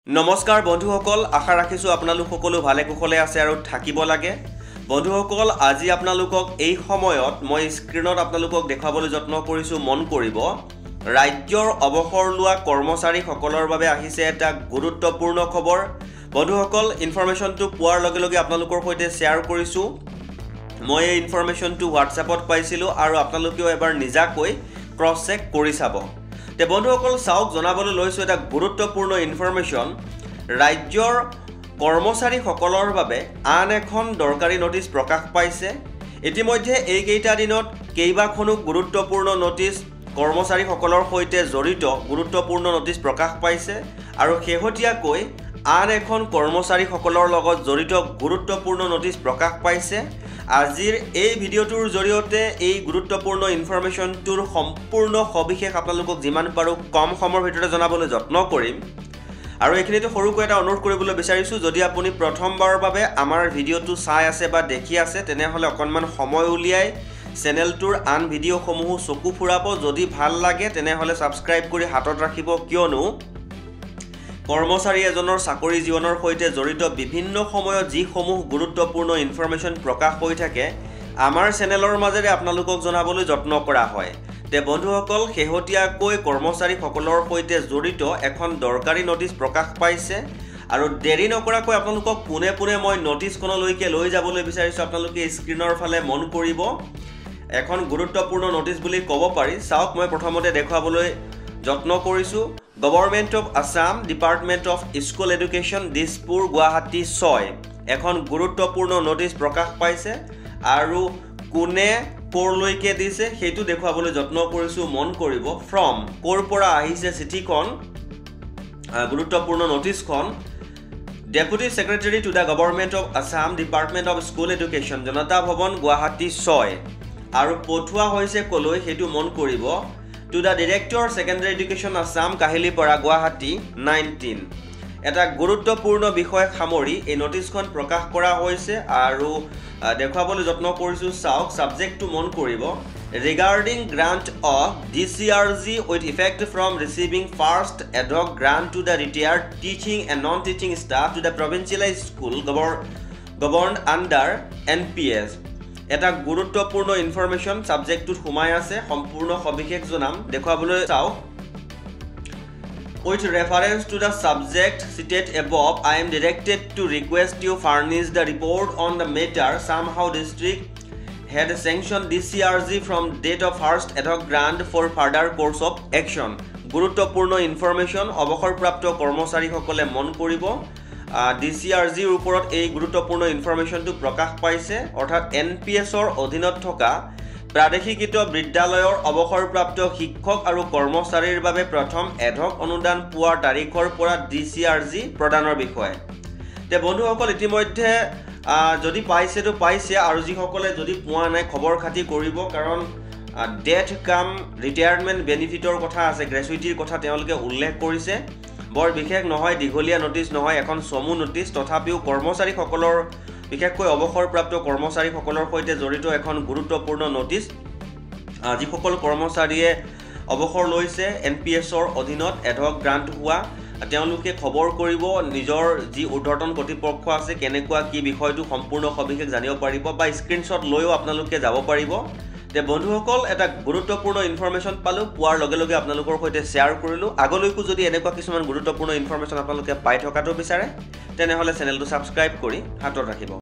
নমস্কাৰ বন্ধুসকল আশা ৰাখিছো আপোনালোক সকলো ভালে কুশলে আছে আৰু থাকিব লাগে বন্ধুসকল আজি আপোনালোকক এই সময়ত মই স্ক্ৰিনত আপোনালোকক দেখাবলৈ যত্ন কৰিছো মন কৰিব ৰাজ্যৰ অৱসৰ লোৱা কৰ্মচাৰী সকলৰ বাবে আহিছে এটা গুৰুত্বপূৰ্ণ খবৰ বন্ধুসকল ইনফৰমেশনটো পোৱাৰ লগে লগে আপোনালোকৰ সৈতে শেয়াৰ কৰিছো মই এই ইনফৰমেশনটো WhatsAppত পাইছিলো আৰু আপোনালোকেও এবাৰ নিজাকৈ ক্ৰছ চেক কৰি চাব তে বন্ধুসকল চাওক জনাবলৈ লৈছো এটা গুৰুত্বপূৰ্ণ ইনফৰমেশন ৰাজ্যৰ কৰ্মচাৰী সকলৰ বাবে আন এখন দৰকাৰী নোটিছ প্ৰকাশ পাইছে ইতিমধ্যে এই কেইটা দিনত কেইবাখনো গুৰুত্বপূৰ্ণ নোটিছ কৰ্মচাৰী সকলৰ সৈতে জড়িত গুৰুত্বপূৰ্ণ নোটিছ প্ৰকাশ পাইছে আৰু শেহতীয়াকৈ আন এখন কৰ্মচাৰী সকলৰ লগত জড়িত গুৰুত্বপূৰ্ণ নোটিছ প্ৰকাশ পাইছে আজিৰ এই ভিডিওটোৰ জৰিয়তে এই গুৰুত্বপূৰ্ণ ইনফৰমেশনটোৰ সম্পূৰ্ণ সবিশেষ আপোনালোকক যিমান পাৰো কম সময়ৰ ভিতৰতে জনাবলৈ যত্ন কৰিম আৰু এখিনিতে সৰুকৈ এটা অনুৰোধ কৰিবলৈ বিচাৰিছো যদি আপুনি প্ৰথমবাৰৰ বাবে আমাৰ ভিডিওটো চাই আছে বা দেখি আছে তেনেহলে অকনমান সময় উলিয়াই চেনেলটোৰ আন ভিডিওসমূহ চকু ফুৰাব যদি ভাল লাগে তেনেহলে সাবস্ক্ৰাইব কৰি হাতত ৰাখিব কিয়নো কৰ্মচাৰী এজনৰ চাকৰি জীৱনৰ সৈতে জড়িত বিভিন্ন সময়ত যি সমূহ গুৰুত্বপূৰ্ণ ইনফৰমেশন প্ৰকাশ হৈ থাকে আমাৰ চেনেলৰ মাজেৰে আপোনালোকক জনাবলৈ যত্ন কৰা হয় তে বন্ধুসকল শেহতীয়াকৈ কৰ্মচাৰী সকলৰ সৈতে জড়িত এখন দৰকাৰী নোটিছ প্ৰকাশ পাইছে আৰু দেৰি নকৰাকৈ আপোনালোকক পুনে পুনে মই নোটিছখনলৈকে লৈ যাবলৈ বিচাৰিছো আপোনালোকে স্ক্ৰিনৰ ফালে মন কৰিব এখন গুৰুত্বপূৰ্ণ নোটিছ বুলি ক'ব পাৰি চাওক মই প্ৰথমতে দেখাবলৈ যত্ন কৰিছো government of Assam department of school education Dispur Guwahati 6 এখন গুৰুত্বপূৰ্ণ নোটিছ প্ৰকাশ পাইছে আৰু কোনে কৰলৈকে দিছে হেতু দেখাবলৈ যত্ন কৰিছো মন কৰিব ফ্ৰম কৰ পৰা আহিছে চিঠিখন গুৰুত্বপূৰ্ণ নোটিছখন deputy secretary to the government of Assam department of school education Janata Bhawan Guwahati 6 আৰু পঠোৱা হৈছে কলৈ হেতু মন কৰিব to the Director Secondary Education Assam Kahilipara Guwahati 19 এটা গুৰুত্বপূৰ্ণ বিষয় সামৰি এই নোটিছখন প্ৰকাশ কৰা হৈছে আৰু দেখাবলৈ যত্ন কৰিছো চাওক সাবজেক্টটো মন কৰিব regarding grant of DCRG with effect from receiving first ad hoc grant to the retired teaching and non-teaching staff to the provincial school governed under NPS এটা গুৰুত্বপূৰ্ণ ইনফৰমেশন সাবজেক্টটোত হুমাই আছে সম্পূৰ্ণ সবিশেষ জনাম দেখাবলৈ চাও with reference to the subject cited above I am directed to request you furnish the report on the matter somehow district had sanctioned DCRG from date of first ad hoc grant for further course of action গুৰুত্বপূৰ্ণ information অৱসৰপ্ৰাপ্ত কৰ্মচাৰী সকলে মন কৰিব DCRG ৰ ওপৰত এই গুৰুত্বপূৰ্ণ ইনফৰমেশনটো প্ৰকাশ পাইছে অৰ্থাৎ NPS ৰ অধীনত থকা প্ৰাদেশিকৃত বিদ্যালয়ৰ অৱসৰপ্ৰাপ্ত শিক্ষক আৰু কৰ্মচাৰীৰ বাবে প্ৰথম এডহক অনুদান পোৱাৰ তাৰিখৰ পৰা DCRG প্ৰদানৰ বিষয়ে তে বন্ধুসকল ইতিমধ্যে যদি পাইছে তো পাইছে আৰু যি সকলে যদি পোৱা নাই খবৰ খাতি কৰিব কাৰণ ডেথ কাম ৰিটায়াৰমেন্ট বেনিফিটৰ কথা আছে গ্ৰেচুইটিৰ কথা তেওঁলোকে উল্লেখ কৰিছে বৰ বিশেষ নহয় দিঘলীয়া নোটিছ নহয় এখন সমু নোটিছ তথাপিও কৰ্মচাৰী সকলৰ বিশেষকৈ অৱসৰপ্ৰাপ্ত কৰ্মচাৰী সকলৰ সৈতে জড়িত এখন গুৰুত্বপূৰ্ণ নোটিছ আজি সকল কৰ্মচাৰীয়ে অৱসৰ লৈছে NPS ৰ অধীনত এডহক গ্ৰান্ট হোৱা তেওঁলোকে খবৰ কৰিব নিজৰ যি উদ্ধৰ্তন কৰ্তৃপক্ষ আছে কেনেকুৱা কি বিষয়টো সম্পূৰ্ণ সবিশেষ জানিব পাৰিব বা স্ক্ৰিনশ্বট লৈও আপোনালোকে যাব পাৰিব তে বন্ধুসকল এটা গুৰুত্বপূৰ্ণ ইনফৰমেশন পালো পোৱাৰ লগে লগে আপোনালোকৰ সৈতে শেয়াৰ কৰিলো আগলৈকো যদি এনেকুৱা কিছুমান গুৰুত্বপূৰ্ণ ইনফৰমেশন আপোনালোকে পাই থকাটো বিচাৰে তেনেহলে চেনেলটো সাবস্ক্ৰাইব কৰি হাতত ৰাখিব